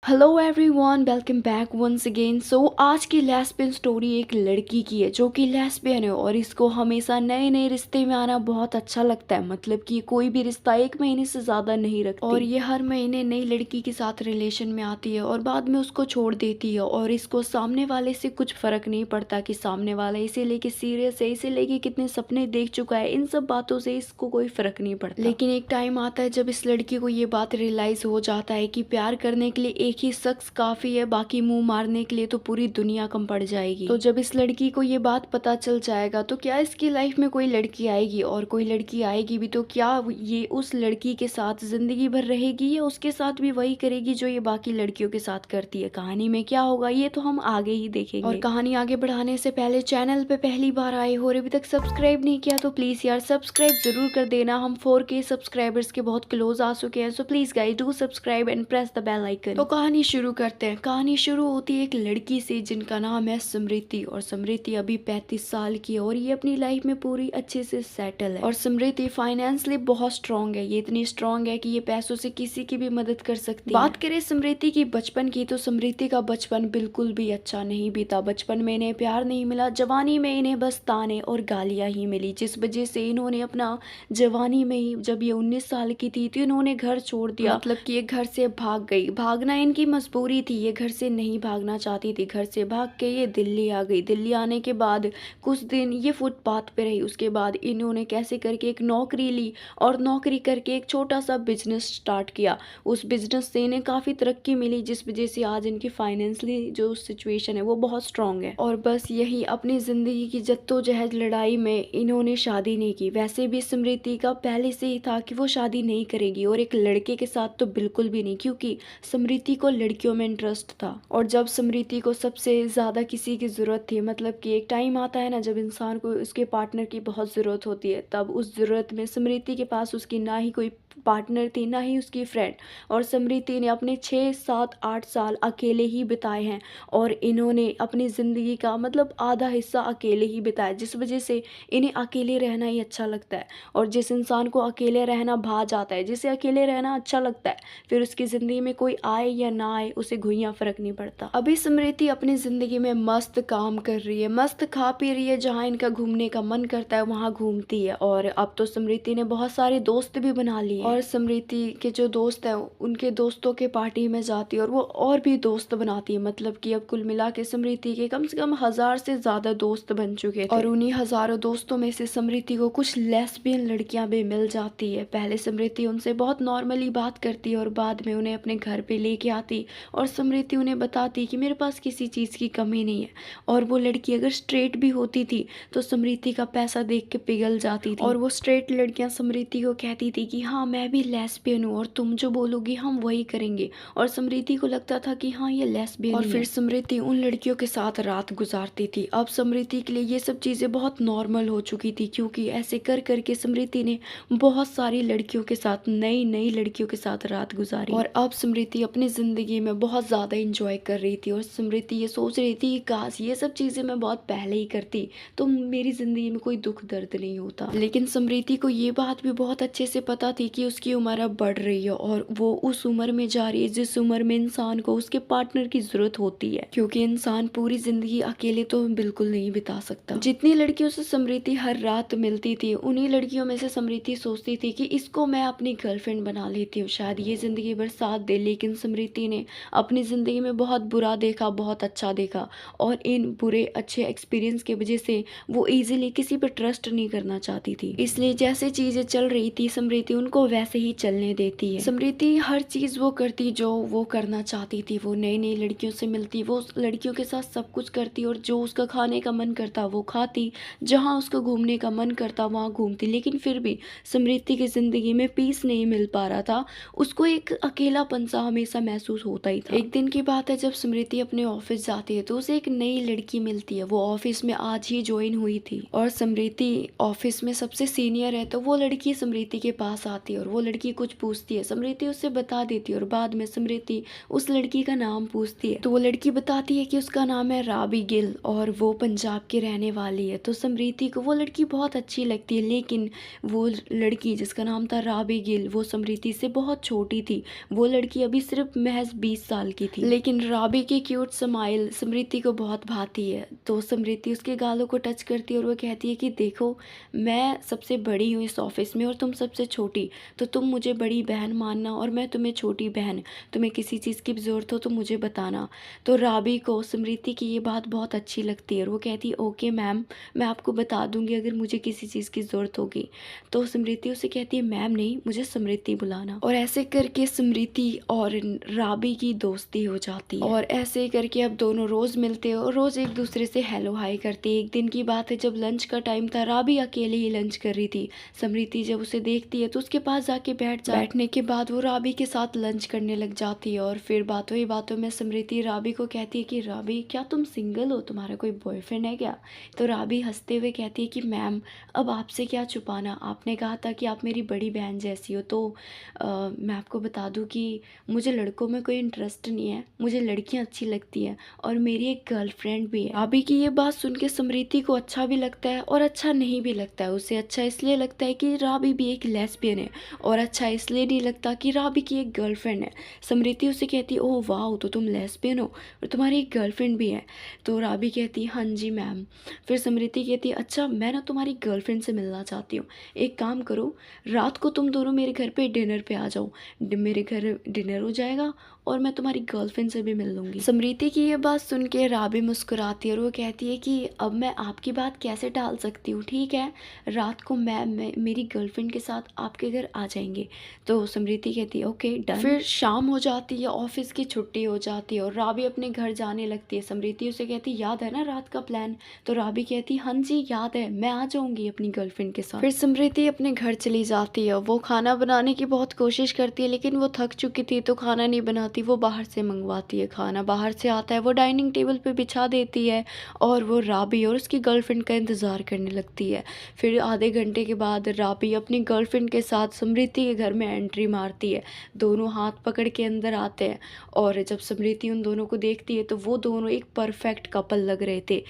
Hello everyone, welcome back once again. आज की lesbian story एक लड़की की है जो कि लेस्बियन है और इसको हमेशा नए नए रिश्ते में आना बहुत अच्छा लगता है। मतलब कि कोई भी रिश्ता 1 महीने से ज़्यादा नहीं रखती और ये हर महीने नई लड़की के साथ रिलेशन में आती है और बाद में उसको छोड़ देती है। और इसको सामने वाले से कुछ फ़र्क नहीं पड़ता कि सामने वाला इसे लेके सीरियस है, इसे लेके कितने सपने देख चुका है, इन सब बातों से इसको कोई फ़र्क नहीं पड़ता। लेकिन एक टाइम आता है जब इस लड़की को ये बात रियलाइज़ हो जाता है कि प्यार करने के लिए एक ही शख्स काफी है, बाकी मुंह मारने के लिए तो पूरी दुनिया कम पड़ जाएगी। तो जब इस लड़की को ये बात पता चल जाएगा तो क्या इसकी लाइफ में कोई लड़की आएगी, और कोई लड़की आएगी भी तो क्या ये उस लड़की के साथ जिंदगी भर रहेगी या उसके साथ भी वही करेगी जो ये बाकी लड़कियों के साथ करती है। कहानी में क्या होगा ये तो हम आगे ही देखेंगे। और कहानी आगे बढ़ाने से पहले चैनल पे पहली बार आए हो और अभी तक सब्सक्राइब नहीं किया तो प्लीज यार सब्सक्राइब जरूर कर देना। हम 4K सब्सक्राइबर्स के बहुत क्लोज आ चुके हैं, so please guys do subscribe and press the bell icon. तो कहानी शुरू करते हैं। कहानी शुरू होती है एक लड़की से जिनका नाम है समृति। और समृति अभी 35 साल की है और ये अपनी लाइफ में पूरी अच्छे से सेटल है। और समृति फाइनेंशियली बहुत स्ट्रांग है, ये इतनी स्ट्रांग है कि ये पैसों से किसी की भी मदद कर सकती है। बात करें समृति की बचपन की तो समृति का बचपन बिल्कुल भी अच्छा नहीं बीता। बचपन में इन्हें प्यार नहीं मिला, जवानी में इन्हें बस ताने और गालियां ही मिली, जिस वजह से इन्होंने अपना जवानी में ही जब ये 19 साल की थी तो इन्होंने घर छोड़ दिया। मतलब कि ये घर से भाग गई। भागना इनकी मजबूरी थी, ये घर से नहीं भागना चाहती थी। घर से भाग के ये दिल्ली आ गई। दिल्ली आने के बाद कुछ दिन ये फुटपाथ पे रही। उसके बाद इन्होंने कैसे करके एक नौकरी ली और नौकरी करके एक छोटा सा बिजनेस स्टार्ट किया। उस बिजनेस से इन्हें काफ़ी तरक्की मिली, जिस वजह से आज इनकी फाइनेंशियली जो सिचुएशन है वो बहुत स्ट्रांग है। और बस यही अपनी ज़िंदगी की जद्दोजहद लड़ाई में इन्होंने शादी नहीं की। वैसे भी स्मृति का पहले से ही था कि वो शादी नहीं करेगी और एक लड़के के साथ तो बिल्कुल भी नहीं, क्योंकि स्मृति को लड़कियों में इंटरेस्ट था। और जब स्मृति को सबसे ज़्यादा किसी की ज़रूरत थी, मतलब कि एक टाइम आता है ना जब इंसान को उसके पार्टनर की बहुत ज़रूरत होती है, तब उस ज़रूरत में स्मृति के पास उसकी ना ही कोई पार्टनर थी ना ही उसकी फ्रेंड। और स्मृति ने अपने 6 7 8 साल अकेले ही बिताए हैं और इन्होंने अपनी ज़िंदगी का मतलब आधा हिस्सा अकेले ही बिताया, जिस वजह से इन्हें अकेले रहना ही अच्छा लगता है। और जिस इंसान को अकेले रहना भा जाता है, जिसे अकेले रहना अच्छा लगता है, फिर उसकी ज़िंदगी में कोई आए या ना आए उसे घुइयाँ फर्क नहीं पड़ता। अभी स्मृति अपनी ज़िंदगी में मस्त काम कर रही है, मस्त खा पी रही है, जहाँ इनका घूमने का मन करता है वहाँ घूमती है। और अब तो स्मृति ने बहुत सारे दोस्त भी बना लिए और स्मृति के जो दोस्त हैं उनके दोस्तों के पार्टी में जाती है और वो और भी दोस्त बनाती है। मतलब कि अब कुल मिला के स्मृति के कम से कम 1000 से ज़्यादा दोस्त बन चुके थे। और उन्हीं हज़ारों दोस्तों में से स्मृति को कुछ लेस्बियन लड़कियां भी मिल जाती है। पहले स्मृति उनसे बहुत नॉर्मली बात करती है और बाद में उन्हें अपने घर पे लेके आती और स्मृति उन्हें बताती कि मेरे पास किसी चीज़ की कमी नहीं है। और वो लड़की अगर स्ट्रेट भी होती थी तो स्मृति का पैसा देख के पिघल जाती थी। और वो स्ट्रेट लड़कियां स्मृति को कहती थी कि हाँ मैं भी लेस्बियन हूँ और तुम जो बोलोगी हम वही करेंगे। और स्मृति को लगता था कि हाँ ये लेस्बियन और फिर स्मृति उन लड़कियों के साथ रात गुजारती थी। अब स्मृति के लिए ये सब चीज़ें बहुत नॉर्मल हो चुकी थी, क्योंकि ऐसे कर करके स्मृति ने बहुत सारी लड़कियों के साथ नई नई लड़कियों के साथ रात गुजारी। और अब स्मृति अपनी ज़िंदगी में बहुत ज़्यादा इंजॉय कर रही थी और स्मृति ये सोच रही थी कि काश ये सब चीज़ें मैं बहुत पहले ही करती तो मेरी ज़िंदगी में कोई दुख दर्द नहीं होता। लेकिन स्मृति को ये बात भी बहुत अच्छे से पता थी कि उसकी उम्र अब बढ़ रही है और वो उस उम्र में जा रही है जिस उम्र में इंसान को उसके पार्टनर की ज़रूरत होती है, क्योंकि इंसान पूरी ज़िंदगी अकेले तो बिल्कुल नहीं बिता सकता। जितनी लड़कियों से स्मृति हर रात मिलती थी उन्हीं लड़कियों में से स्मृति सोचती थी कि इसको मैं अपनी गर्लफ्रेंड बना लेती हूँ, शायद ये ज़िंदगी भर साथ दे। लेकिन स्मृति ने अपनी ज़िंदगी में बहुत बुरा देखा, बहुत अच्छा देखा और इन बुरे अच्छे एक्सपीरियंस की वजह से वो ईजिली किसी पर ट्रस्ट नहीं करना चाहती थी। इसलिए जैसे चीज़ें चल रही थी स्मृति उनको वैसे ही चलने देती है। स्मृति हर चीज़ वो करती जो वो करना चाहती थी। वो नई नई लड़कियों से मिलती, वो लड़कियों के साथ सब कुछ करती और जो उसका खाने का मन करता वो खाती, जहाँ उसको घूमने का मन करता वहाँ घूमती। लेकिन फिर भी स्मृति की ज़िंदगी में पीस नहीं मिल पा रहा था, उसको एक अकेलापन सा हमेशा महसूस होता ही था। एक दिन की बात है जब स्मृति अपने ऑफिस जाती है तो उसे एक नई लड़की मिलती है। वो ऑफिस में आज ही ज्वाइन हुई थी और स्मृति ऑफिस में सबसे सीनियर है, तो वो लड़की स्मृति के पास आती है है और वो लड़की कुछ पूछती है, समृति उससे बता देती है और बाद में समृति उस लड़की का नाम पूछती है तो वो लड़की बताती है कि उसका नाम है राबी गिल और वो पंजाब की रहने वाली है। तो समृति को वो लड़की बहुत अच्छी लगती है, लेकिन वो लड़की जिसका नाम था राबी गिल वो समृति से बहुत छोटी थी। वो लड़की अभी सिर्फ महज 20 साल की थी, लेकिन राबी की क्यूट स्माइल समृति को बहुत भाती है। तो समृति उसके गालों को टच करती है और वो कहती है कि देखो, मैं सबसे बड़ी हूँ इस ऑफिस में और तुम सबसे छोटी, तो तुम मुझे बड़ी बहन मानना और मैं तुम्हें छोटी बहन। तुम्हें किसी चीज़ की ज़रूरत हो तो मुझे बताना। तो राबी को समृति की ये बात बहुत अच्छी लगती है और वो कहती है ओके मैम, मैं आपको बता दूंगी अगर मुझे किसी चीज़ की ज़रूरत होगी। तो समृति उसे कहती है मैम नहीं, मुझे समृति बुलाना। और ऐसे करके समृति और राबी की दोस्ती हो जाती है और ऐसे करके अब दोनों रोज़ मिलते हैं और रोज़ एक दूसरे से हेलो हाय करते हैं। एक दिन की बात है, जब लंच का टाइम था, राबी अकेले ही लंच कर रही थी। समृति जब उसे देखती है तो उसके पास जाके बैठने के बाद वो राबी के साथ लंच करने लग जाती है और फिर बातों ही बातों में समृति राबी को कहती है कि राबी, क्या तुम सिंगल हो, तुम्हारा कोई बॉयफ्रेंड है क्या? तो राबी हंसते हुए कहती है कि मैम, अब आपसे क्या छुपाना, आपने कहा था कि आप मेरी बड़ी बहन जैसी हो। तो मैं आपको बता दूं कि मुझे लड़कों में कोई इंटरेस्ट नहीं है, मुझे लड़कियां अच्छी लगती हैं और मेरी एक गर्लफ्रेंड भी है। राबी की ये बात सुन के समृति को अच्छा भी लगता है और अच्छा नहीं भी लगता है। उसे अच्छा इसलिए लगता है कि राबी भी एक लेस्बियन है और अच्छा इसलिए नहीं लगता कि राबी की एक गर्लफ्रेंड है। समृति उसे कहती है ओह वाह, तो तुम लेस्बियन हो और तुम्हारी एक गर्लफ्रेंड भी है? तो राबी कहती है हाँ जी मैम। फिर समृति कहती है अच्छा, मैं ना तुम्हारी गर्लफ्रेंड से मिलना चाहती हूँ। एक काम करो, रात को तुम दोनों मेरे घर पे डिनर पे आ जाओ, मेरे घर डिनर हो जाएगा और मैं तुम्हारी गर्लफ्रेंड से भी मिल लूँगी। समृति की ये बात सुन के राबी मुस्कुराती है और वो कहती है कि अब मैं आपकी बात कैसे टाल सकती हूँ, ठीक है, रात को मैं मेरी गर्लफ्रेंड के साथ आपके घर आ जाएंगे। तो समृति कहती है ओके डन। फिर शाम हो जाती है, ऑफिस की छुट्टी हो जाती है और राबी अपने घर जाने लगती है। समृति उसे कहती है याद है ना रात का प्लान? तो राबी कहती है हाँ जी याद है, मैं आ जाऊंगी अपनी गर्लफ्रेंड के साथ। फिर समृति अपने घर चली जाती है। वो खाना बनाने की बहुत कोशिश करती है लेकिन वो थक चुकी थी तो खाना नहीं बनाती, वो बाहर से मंगवाती है। खाना बाहर से आता है, वो डाइनिंग टेबल पे बिछा देती है और वो राबी और उसकी गर्लफ्रेंड का इंतज़ार करने लगती है। फिर आधे घंटे के बाद राबी अपनी गर्लफ्रेंड के साथ समृति के घर में एंट्री मारती है। दोनों हाथ पकड़ के अंदर आते हैं और जब समृति उन दोनों को देखती है तो वो दोनों एक परफेक्ट कपल लग रहे थे।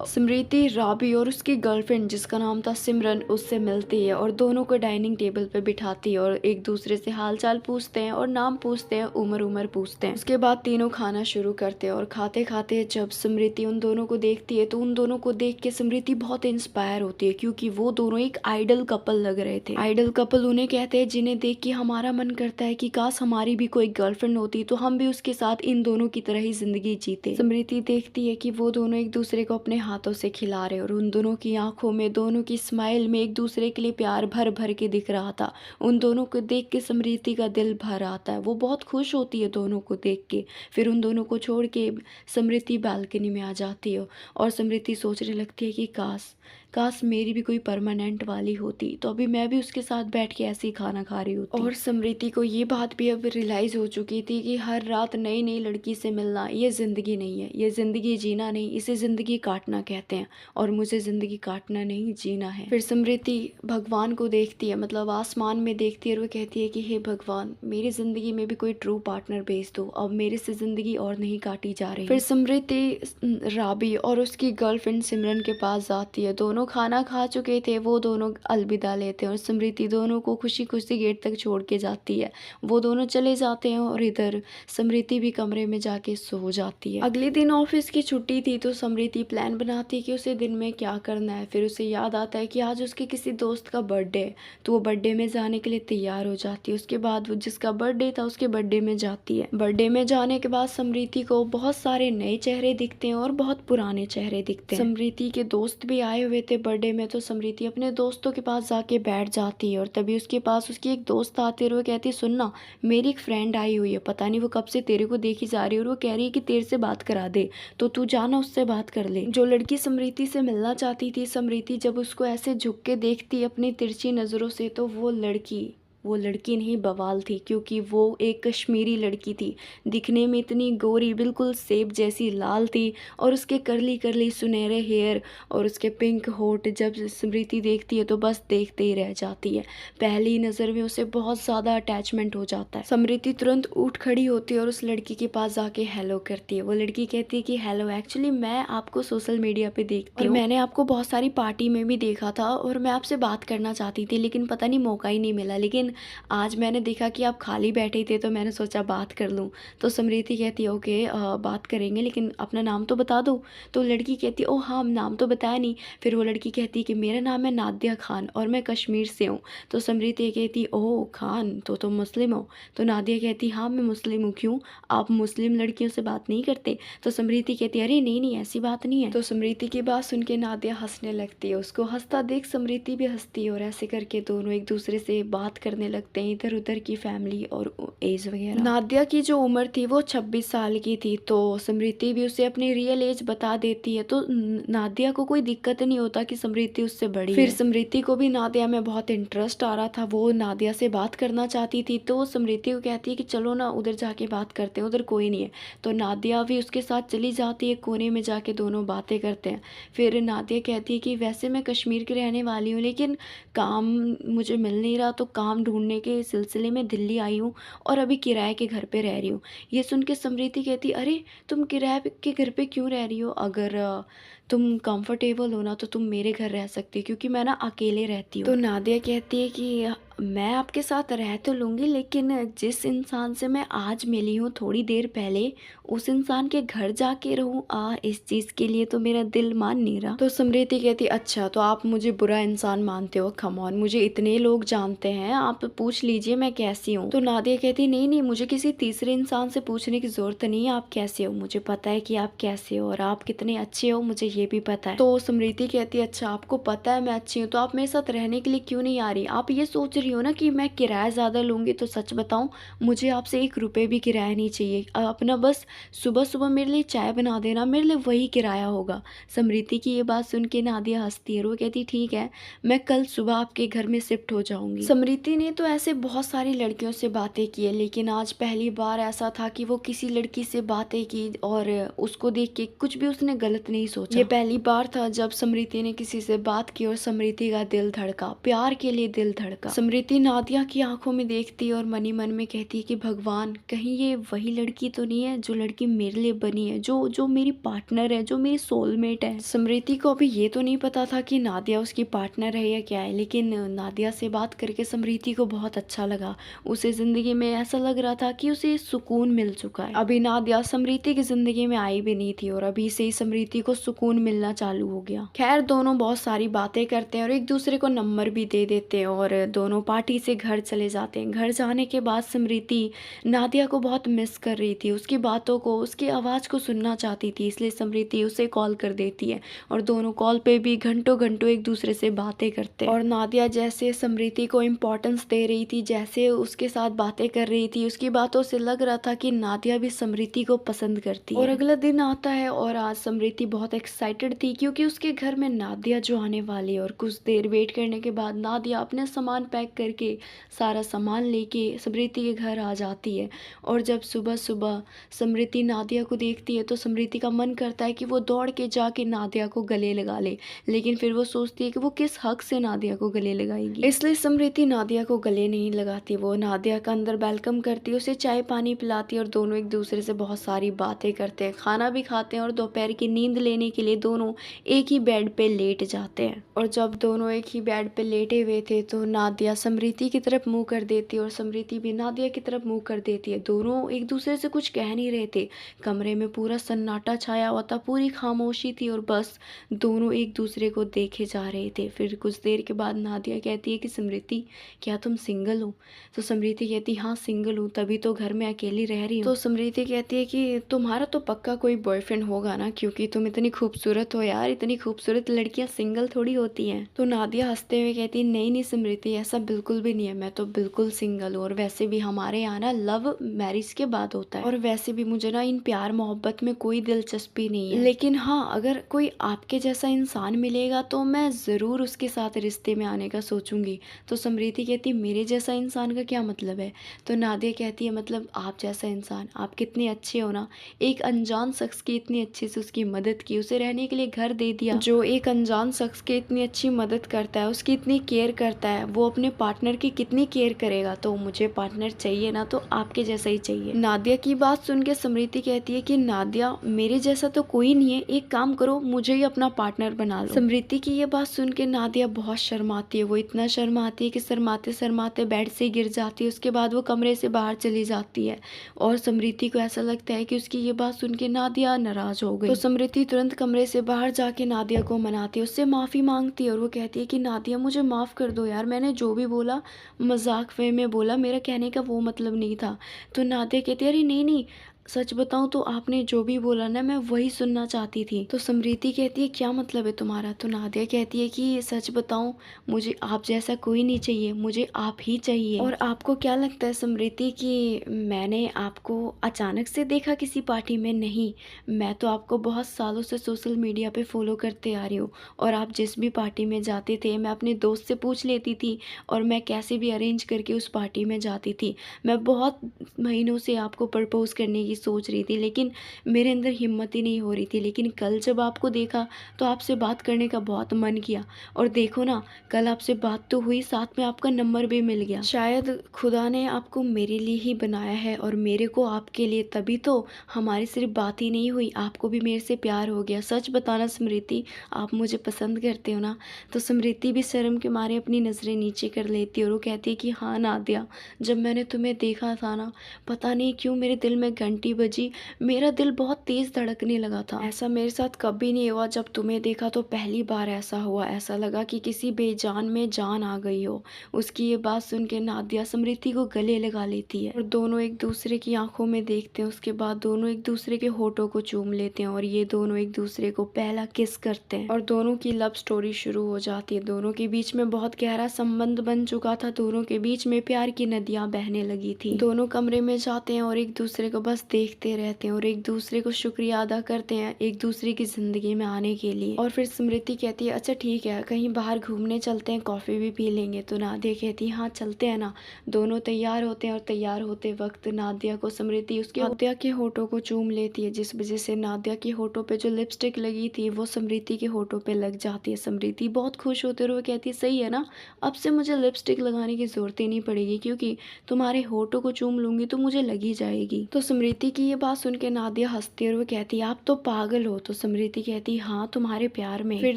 समृति राबी और उसकी गर्लफ्रेंड जिसका नाम था सिमरन उससे मिलती है और दोनों को डाइनिंग टेबल पे बिठाती है और एक दूसरे से हालचाल पूछते हैं और नाम पूछते हैं, उम्र पूछते हैं। उसके बाद तीनों खाना शुरू करते हैं और खाते खाते जब समृति उन दोनों को देखती है तो उन दोनों को देख के समृति बहुत इंस्पायर होती है क्योंकि वो दोनों एक आइडल कपल लग रहे थे। आइडल कपल उन्हें कहते हैं जिन्हें देख के हमारा मन करता है कि काश हमारी भी कोई गर्लफ्रेंड होती तो हम भी उसके साथ इन दोनों की तरह ही जिंदगी जीते। समृति देखती है कि वो दोनों एक दूसरे को अपने हाथों से खिला रहे और उन दोनों की आंखों में, दोनों की स्माइल में एक दूसरे के लिए प्यार भर भर के दिख रहा था। उन दोनों को देख के समृति का दिल भर आता है, वो बहुत खुश होती है दोनों को देख के। फिर उन दोनों को छोड़ के समृति बालकनी में आ जाती है और समृति सोचने लगती है कि काश काश मेरी भी कोई परमानेंट वाली होती तो अभी मैं भी उसके साथ बैठ के ऐसे ही खाना खा रही होती। और समृति को ये बात भी अब रियलाइज़ हो चुकी थी कि हर रात नई नई लड़की से मिलना ये ज़िंदगी नहीं है, ये ज़िंदगी जीना नहीं, इसे ज़िंदगी काटना कहते हैं और मुझे ज़िंदगी काटना नहीं जीना है। फिर समृति भगवान को देखती है, मतलब आसमान में देखती है और वो कहती है कि हे भगवान, मेरी ज़िंदगी में भी कोई ट्रू पार्टनर भेज दो, अब मेरे से ज़िंदगी और नहीं काटी जा रही। फिर समृति राबी और उसकी गर्लफ्रेंड सिमरन के पास जाती है। दोनों खाना खा चुके थे, वो दोनों अलविदा लेते हैं और समृति दोनों को खुशी खुशी गेट तक छोड़ के जाती है। वो दोनों चले जाते हैं और इधर समृति भी कमरे में जाके सो जाती है। अगले दिन ऑफिस की छुट्टी थी तो समृति प्लान बनाती है कि उसे दिन में क्या करना है। फिर उसे याद आता है कि आज उसके किसी दोस्त का बर्थडे है तो वो बर्थडे में जाने के लिए तैयार हो जाती है। उसके बाद वो जिसका बर्थडे था उसके बर्थडे में जाती है। बर्थडे में जाने के बाद समृति को बहुत सारे नए चेहरे दिखते हैं और बहुत पुराने चेहरे दिखते हैं। समृति के दोस्त भी आए हुए थे बर्थडे में तो समृति अपने दोस्तों के पास जाके बैठ जाती है और तभी उसके पास उसकी एक दोस्त आती है और वो कहती है सुनना, मेरी एक फ्रेंड आई हुई है, पता नहीं वो कब से तेरे को देखी जा रही है और वो कह रही है कि तेरे से बात करा दे, तो तू जाना उससे बात कर ले। जो लड़की समृति से मिलना चाहती थी, समृति जब उसको ऐसे झुक के देखती अपनी तिरछी नजरों से तो वो लड़की वो लड़की नहीं बवाल थी, क्योंकि वो एक कश्मीरी लड़की थी। दिखने में इतनी गोरी, बिल्कुल सेब जैसी लाल थी, और उसके करली करली सुनहरे हेयर और उसके पिंक होठ जब स्मृति देखती है तो बस देखते ही रह जाती है। पहली नज़र में उसे बहुत ज़्यादा अटैचमेंट हो जाता है। स्मृति तुरंत उठ खड़ी होती है और उस लड़की के पास जाके हेलो करती है। वो लड़की कहती है कि हेलो, एक्चुअली मैं आपको सोशल मीडिया पे देखती हूँ और मैंने आपको बहुत सारी पार्टी में भी देखा था और मैं आपसे बात करना चाहती थी, लेकिन पता नहीं मौका ही नहीं मिला। लेकिन आज मैंने देखा कि आप खाली बैठे थे तो मैंने सोचा बात कर लूँ। तो स्मृति कहती है ओके, बात करेंगे, लेकिन अपना नाम तो बता दो। तो लड़की कहती है ओह हाँ, नाम तो बताया नहीं। फिर वो लड़की कहती है कि मेरा नाम है नादिया खान और मैं कश्मीर से हूँ। तो स्मृति कहती ओह खान, तो तुम मुस्लिम हो? तो नादिया कहती हाँ मैं मुस्लिम हूँ। क्यों, आप मुस्लिम लड़कियों से बात नहीं करते? तो स्मृति कहती अरे नहीं नहीं, ऐसी बात नहीं है। तो स्मृति की बात सुन के नादिया हंसने लगती है। उसको हंसता देख स्मृति भी हंसती है और ऐसे करके दोनों एक दूसरे से बात करने लगते हैं, इधर उधर की फैमिली और एज वगैरह। नादिया की जो उम्र थी वो 26 साल की थी, तो स्मृति भी उसे अपनी रियल एज बता देती है। तो नादिया को कोई दिक्कत नहीं होता कि स्मृति उससे बड़ी है। फिर स्मृति को भी नादिया में बहुत इंटरेस्ट आ रहा था, वो नादिया से बात करना चाहती थी। तो स्मृति को कहती है कि चलो ना उधर जाके बात करते हैं, उधर कोई नहीं है। तो नादिया भी उसके साथ चली जाती है, कोने में जाके दोनों बातें करते हैं। फिर नादिया कहती है कि वैसे मैं कश्मीर की रहने वाली हूँ, लेकिन काम मुझे मिल नहीं रहा, तो काम ढूंढने के सिलसिले में दिल्ली आई हूँ और अभी किराए के घर पे रह रही हूँ। ये सुन के स्मृति कहती अरे तुम किराए के घर पे क्यों रह रही हो? अगर तुम कंफर्टेबल हो ना तो तुम मेरे घर रह सकती हो, क्योंकि मैं ना अकेले रहती हूँ। तो नादिया कहती है कि मैं आपके साथ रह तो लूँगी, लेकिन जिस इंसान से मैं आज मिली हूँ थोड़ी देर पहले, उस इंसान के घर जाके रहूँ, इस चीज़ के लिए तो मेरा दिल मान नहीं रहा। तो स्मृति कहती अच्छा तो आप मुझे बुरा इंसान मानते हो? कम ऑन, मुझे इतने लोग जानते हैं, आप पूछ लीजिए मैं कैसी हूँ। तो नादिया कहती नहीं नहीं, मुझे किसी तीसरे इंसान से पूछने की ज़रूरत नहीं है आप कैसे हो, मुझे पता है कि आप कैसे हो और आप कितने अच्छे हो, मुझे ये भी पता है। तो स्मृति कहती है अच्छा आपको पता है मैं अच्छी हूँ, तो आप मेरे साथ रहने के लिए क्यों नहीं आ रही? आप ये सोच रही हो ना कि मैं किराया ज़्यादा लूँगी, तो सच बताऊँ मुझे आपसे 1 रुपये भी किराया नहीं चाहिए। अपना बस सुबह सुबह मेरे लिए चाय बना देना, मेरे लिए वही किराया होगा। स्मृति की ये बात सुन के नादिया हंसती है और वो कहती ठीक है, मैं कल सुबह आपके घर में शिफ्ट हो जाऊँगी। स्मृति ने तो ऐसे बहुत सारी लड़कियों से बातें की है, लेकिन आज पहली बार ऐसा था कि वो किसी लड़की से बातें की और उसको देख के कुछ भी उसने गलत नहीं सोचा। ये पहली बार था जब स्मृति ने किसी से बात की और स्मृति का दिल धड़का, प्यार के लिए दिल धड़का। स्मृति नादिया की आंखों में देखती है और मनी मन में कहती है कि भगवान कहीं ये वही लड़की तो नहीं है जो लड़की मेरे लिए बनी है, जो जो मेरी पार्टनर है, जो मेरी सोलमेट है। स्मृति को अभी ये तो नहीं पता था कि नादिया उसकी पार्टनर है या क्या है, लेकिन नादिया से बात करके स्मृति को बहुत अच्छा लगा। उसे जिंदगी में ऐसा लग रहा था कि उसे सुकून मिल चुका है। अभी नादिया स्मृति की जिंदगी में आई भी नहीं थी और अभी से ही स्मृति को सुकून मिलना चालू हो गया। खैर दोनों बहुत सारी बातें करते हैं और एक दूसरे को नंबर भी दे देते हैं और दोनों पार्टी से घर चले जाते हैं। घर जाने के बाद स्मृति नादिया को बहुत मिस कर रही थी, उसकी बातों को, उसकी आवाज़ को सुनना चाहती थी, इसलिए स्मृति उसे कॉल कर देती है और दोनों कॉल पे भी घंटों घंटों एक दूसरे से बातें करते हैं। और नादिया जैसे स्मृति को इम्पोर्टेंस दे रही थी, जैसे उसके साथ बातें कर रही थी, उसकी बातों से लग रहा था कि नादिया भी स्मृति को पसंद करती है। और अगला दिन आता है और आज स्मृति बहुत एक्साइटेड थी क्योंकि उसके घर में नादिया जो आने वाली है। और कुछ देर वेट करने के बाद नादिया अपने सामान पैक करके, सारा सामान लेके स्मृति के घर आ जाती है। और जब सुबह सुबह स्मृति नादिया को देखती है तो स्मृति का मन करता है कि वो दौड़ के जाके नादिया को गले लगा ले, लेकिन फिर वो सोचती है कि वो किस हक से नादिया को गले लगाएगी, इसलिए स्मृति नादिया को गले नहीं लगाती। वो नादिया का अंदर वेलकम करती है, उसे चाय पानी पिलाती है और दोनों एक दूसरे से बहुत सारी बातें करते हैं, खाना भी खाते हैं और दोपहर की नींद लेने के लिए दोनों एक ही बेड पे लेट जाते हैं। और जब दोनों एक ही बेड पे लेटे हुए थे तो नादिया स्मृति की तरफ मुंह कर देती है और स्मृति भी नादिया की तरफ मुंह कर देती है। दोनों एक दूसरे से कुछ कह नहीं रहे थे, कमरे में पूरा सन्नाटा छाया हुआ था, पूरी खामोशी थी और बस दोनों एक दूसरे को देखे जा रहे थे। फिर कुछ देर के बाद नादिया कहती है कि स्मृति क्या तुम सिंगल हो? तो स्मृति कहती हाँ सिंगल हूँ, तभी तो घर में अकेली रह रही हूँ। तो स्मृति कहती है कि तुम्हारा तो पक्का कोई बॉयफ्रेंड होगा ना, क्योंकि तुम इतनी खूबसूरत खूबसूरत हो यार, इतनी खूबसूरत लड़कियां सिंगल थोड़ी होती हैं। तो नादिया हंसते हुए कहती है नहीं नहीं स्मृति, ऐसा बिल्कुल भी नहीं है, मैं तो बिल्कुल सिंगल हूँ। और वैसे भी हमारे यहाँ ना लव मैरिज के बाद होता है, और वैसे भी मुझे ना इन प्यार मोहब्बत में कोई दिलचस्पी नहीं है। लेकिन हाँ, अगर कोई आपके जैसा इंसान मिलेगा तो मैं ज़रूर उसके साथ रिश्ते में आने का सोचूंगी। तो समृति कहती है मेरे जैसा इंसान का क्या मतलब है? तो नादिया कहती है मतलब आप जैसा इंसान, आप कितने अच्छे हो ना, एक अनजान शख्स की इतनी अच्छे से उसकी मदद की, उसे रहने के लिए घर दे दिया। जो एक अनजान शख्स की इतनी अच्छी मदद करता है, उसकी इतनी केयर करता है, वो अपने पार्टनर की कितनी केयर करेगा। तो मुझे पार्टनर चाहिए ना, तो आपके जैसा ही चाहिए। नादिया की बात सुन के समृति कहती है कि नादिया मेरे जैसा तो कोई नहीं है, एक काम करो मुझे ही अपना पार्टनर बना लो। समृति की ये बात सुन के नादिया बहुत शर्माती है, वो इतना शर्माती है कि शर्माते शर्माते बेड से गिर जाती है। उसके बाद वो कमरे से बाहर चली जाती है, और समृति को ऐसा लगता है कि उसकी ये बात सुन के नादिया नाराज हो गई। तो समृति तुरंत कमरे से बाहर जाके नादिया को मनाती है, उससे माफी मांगती है, और वो कहती है कि नादिया मुझे माफ कर दो यार, मैंने जो भी बोला मजाक वे में बोला, मेरा कहने का वो मतलब नहीं था। तो नादिया कहती है अरे नहीं नहीं, सच बताऊं तो आपने जो भी बोला ना, मैं वही सुनना चाहती थी। तो समृति कहती है क्या मतलब है तुम्हारा? तो नादिया कहती है कि सच बताऊं, मुझे आप जैसा कोई नहीं चाहिए, मुझे आप ही चाहिए। और आपको क्या लगता है समृति कि मैंने आपको अचानक से देखा किसी पार्टी में? नहीं, मैं तो आपको बहुत सालों से सोशल मीडिया पे फॉलो करते आ रही हूँ, और आप जिस भी पार्टी में जाते थे मैं अपने दोस्त से पूछ लेती थी, और मैं कैसे भी अरेंज करके उस पार्टी में जाती थी। मैं बहुत महीनों से आपको प्रपोज करने की सोच रही थी, लेकिन मेरे अंदर हिम्मत ही नहीं हो रही थी। लेकिन कल जब आपको देखा तो आपसे बात करने का बहुत मन किया, और देखो ना, कल आपसे बात तो हुई, साथ में आपका नंबर भी मिल गया। शायद खुदा ने आपको मेरे लिए ही बनाया है, और मेरे को आपके लिए, तभी तो हमारी सिर्फ बात ही नहीं हुई, आपको भी मेरे से प्यार हो गया। सच बताना स्मृति, आप मुझे पसंद करते हो ना? तो स्मृति भी शर्म के मारे अपनी नज़रें नीचे कर लेती है, और वो कहती है कि हाँ नादिया, जब मैंने तुम्हें देखा था ना, पता नहीं क्यों मेरे दिल में घंटी बजी, मेरा दिल बहुत तेज धड़कने लगा था। ऐसा मेरे साथ कभी नहीं हुआ, जब तुम्हें देखा तो पहली बार ऐसा हुआ, ऐसा लगा कि किसी बेजान में जान आ गई हो। उसकी ये बात सुन के नादिया समृति को गले लगा लेती है, और दोनों एक दूसरे की आंखों में देखते हैं। उसके बाद दोनों एक दूसरे के होठों को चूम लेते हैं, और ये दोनों एक दूसरे को पहला किस करते हैं, और दोनों की लव स्टोरी शुरू हो जाती है। दोनों के बीच में बहुत गहरा संबंध बन चुका था, दोनों के बीच में प्यार की नदियां बहने लगी थी। दोनों कमरे में जाते हैं और एक दूसरे को बस देखते रहते हैं, और एक दूसरे को शुक्रिया अदा करते हैं एक दूसरे की जिंदगी में आने के लिए। और फिर स्मृति कहती है अच्छा ठीक है, कहीं बाहर घूमने चलते हैं, कॉफी भी पी लेंगे। तो नादिया कहती है हाँ चलते हैं ना। दोनों तैयार होते हैं, और तैयार होते वक्त नादिया को स्मृति उसके नादिया के होठों को चूम लेती है, जिस वजह से नादिया के होठों पे जो लिपस्टिक लगी थी वो स्मृति के होठों पे लग जाती है। स्मृति बहुत खुश होते हुए कहती है सही है ना, अब से मुझे लिपस्टिक लगाने की जरूरत ही नहीं पड़ेगी, क्योंकि तुम्हारे होठों को चूम लूंगी तो मुझे लगी जाएगी। तो स्मृति की ये बात सुन के नादिया हंसती हुए कहती है आप तो पागल हो। तो स्मृति कहती हाँ तुम्हारे प्यार में। फिर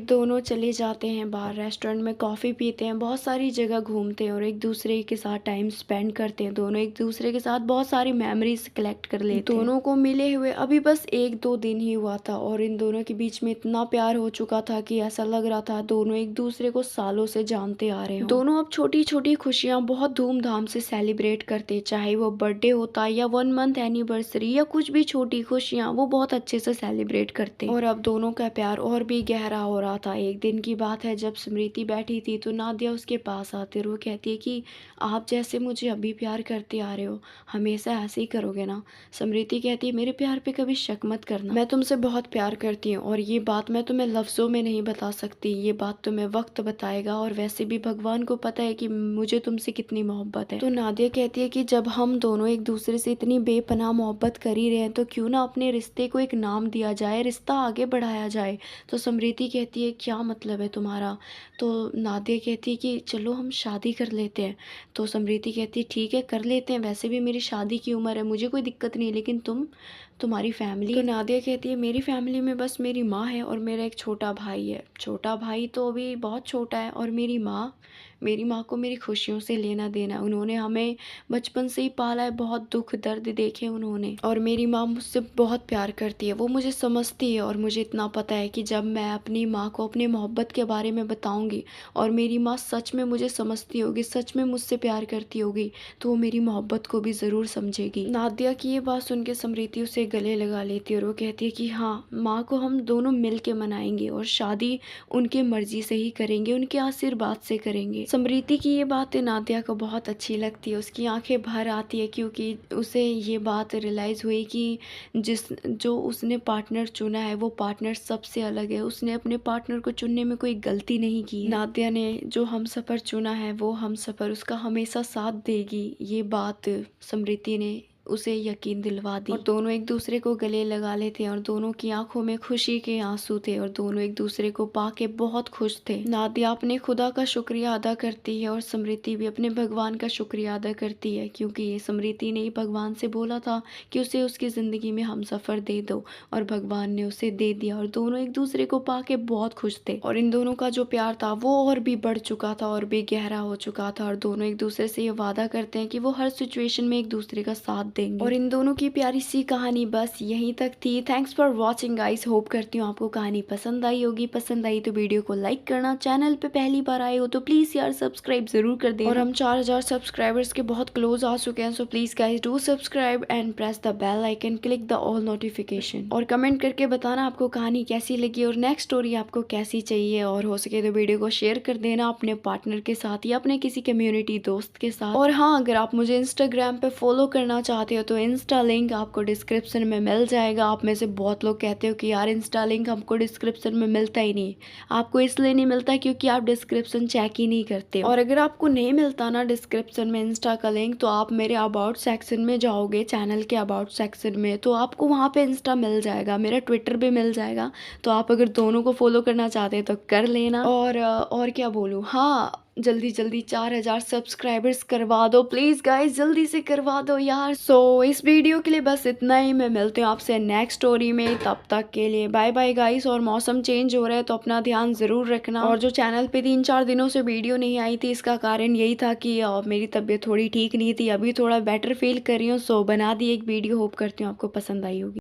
दोनों चले जाते हैं बाहर, रेस्टोरेंट में कॉफी पीते हैं, बहुत सारी जगह घूमते हैं, और एक दूसरे के साथ टाइम स्पेंड करते हैं। दोनों एक दूसरे के साथ बहुत सारी मेमोरीज कलेक्ट कर लेते हैं। दोनों को मिले हुए अभी बस 1-2 दिन ही हुआ था, और इन दोनों के बीच में इतना प्यार हो चुका था कि ऐसा लग रहा था दोनों एक दूसरे को सालों से जानते आ रहे हैं। दोनों अब छोटी छोटी खुशियां बहुत धूमधाम से सेलिब्रेट करते, चाहे वो बर्थडे होता या 1 मंथ एनिवर्सरी या कुछ भी छोटी खुशियां, वो बहुत अच्छे से सेलिब्रेट करते। और अब दोनों का प्यार और भी गहरा हो रहा था। एक दिन की बात है, जब स्मृति बैठी थी तो नादिया उसके पास आती है, और वो कहती है कि आप जैसे मुझे अभी प्यार करते आ रहे हो, हमेशा ऐसे ही करोगे ना? स्मृति कहती है मेरे प्यार पे कभी शक मत करना, मैं तुमसे बहुत प्यार करती हूँ, और ये बात मैं तुम्हें लफ्जों में नहीं बता सकती, ये बात तुम्हें वक्त बताएगा, और वैसे भी भगवान को पता है कि मुझे तुमसे कितनी मोहब्बत है। तो नादिया कहती है कि जब हम दोनों एक दूसरे से इतनी बेपनाह मोहब्बत कर ही रहे हैं, तो क्यों ना अपने रिश्ते को एक नाम दिया जाए, रिश्ता आगे बढ़ाया जाए। तो स्मृति कहती है क्या मतलब है तुम्हारा? तो नादिया कहती है कि चलो हम शादी कर लेते हैं। तो स्मृति कहती है ठीक है कर लेते हैं, वैसे भी मेरी शादी की उम्र है, मुझे कोई दिक्कत नहीं, लेकिन तुम्हारी फैमिली। तो नादिया कहती है मेरी फैमिली में बस मेरी माँ है और मेरा एक छोटा भाई है। छोटा भाई तो अभी बहुत छोटा है, और मेरी माँ को मेरी खुशियों से लेना देना है। उन्होंने हमें बचपन से ही पाला है, बहुत दुख दर्द देखे उन्होंने, और मेरी माँ मुझसे बहुत प्यार करती है, वो मुझे समझती है। और मुझे इतना पता है कि जब मैं अपनी माँ को अपनी मोहब्बत के बारे में बताऊंगी, और मेरी माँ सच में मुझे समझती होगी, सच में मुझसे प्यार करती होगी, तो वो मेरी मोहब्बत को भी ज़रूर समझेगी। नादिया की ये बात सुन के स्मृति उसे गले लगा लेती है और वो कहती है कि हाँ माँ को हम दोनों मिल के मनाएंगे और शादी उनकी मर्जी से ही करेंगे, उनके आशीर्वाद से करेंगे। समृति की ये बातें नादिया को बहुत अच्छी लगती है, उसकी आंखें भर आती है क्योंकि उसे ये बात रियलाइज़ हुई कि जो उसने पार्टनर चुना है वो पार्टनर सबसे अलग है। उसने अपने पार्टनर को चुनने में कोई गलती नहीं की है। नादिया ने जो हमसफ़र चुना है वो हमसफ़र उसका हमेशा साथ देगी, ये बात समृति ने उसे यकीन दिलवा दी। और दोनों एक दूसरे को गले लगा लेते हैं और दोनों की आंखों में खुशी के आंसू थे और दोनों एक दूसरे को पाके बहुत खुश थे। नादिया अपने खुदा का शुक्रिया अदा करती है और समृति भी अपने भगवान का शुक्रिया अदा करती है क्योंकि समृति ने भगवान से बोला था कि उसे उसकी ज़िंदगी में हमसफ़र दे दो और भगवान ने उसे दे दिया और दोनों एक दूसरे को पाके बहुत खुश थे। और इन दोनों का जो प्यार था वो और भी बढ़ चुका था और भी गहरा हो चुका था और दोनों एक दूसरे से ये वादा करते हैं कि वो हर सिचुएशन में एक दूसरे का साथ देंगे। और इन दोनों की प्यारी सी कहानी बस यहीं तक थी। Thanks for watching guys, hope करती हूँ आपको कहानी पसंद आई होगी। पसंद आई तो वीडियो को लाइक करना, चैनल पे पहली बार आए हो तो प्लीज़ यार सब्सक्राइब ज़रूर कर देना। और हम 4000 सब्सक्राइबर्स के बहुत क्लोज आ चुके हैं, so please guys do subscribe and press the bell icon, click the all notification और कमेंट करके बताना आपको कहानी कैसी लगी और नेक्स्ट स्टोरी आपको कैसी चाहिए। और हो सके तो वीडियो को शेयर कर देना अपने पार्टनर के साथ या अपने किसी कम्युनिटी दोस्त के साथ। और हाँ, अगर आप मुझे इंस्टाग्राम पे फॉलो करना चाहते हो तो इंस्टा लिंक आपको डिस्क्रिप्शन में मिल जाएगा। आप में से बहुत लोग कहते हो कि यार इंस्टा लिंक हमको डिस्क्रिप्शन में मिलता ही नहीं। आपको इसलिए नहीं मिलता क्योंकि आप डिस्क्रिप्शन चेक ही नहीं करते हो। और अगर आपको नहीं मिलता ना डिस्क्रिप्शन में इंस्टा का लिंक, तो आप मेरे अबाउट सेक्शन में जाओगे, चैनल के अबाउट सेक्शन में, तो आपको वहाँ पे इंस्टा मिल जाएगा, मेरा ट्विटर भी मिल जाएगा। तो आप अगर दोनों को फॉलो करना चाहते हैं तो कर लेना। और क्या बोलूँ, हाँ जल्दी जल्दी 4000 सब्सक्राइबर्स करवा दो प्लीज़ गाइस, जल्दी से करवा दो यार। सो इस वीडियो के लिए बस इतना ही। मैं मिलती हूँ आपसे नेक्स्ट स्टोरी में, तब तक के लिए बाय बाय गाइस। और मौसम चेंज हो रहा है तो अपना ध्यान ज़रूर रखना। और जो चैनल पे 3-4 दिनों से वीडियो नहीं आई थी, इसका कारण यही था कि मेरी तबीयत थोड़ी ठीक नहीं थी। अभी थोड़ा बेटर फील कर रही हूँ, सो बना दी एक वीडियो, होप करती हूँ आपको पसंद आई होगी।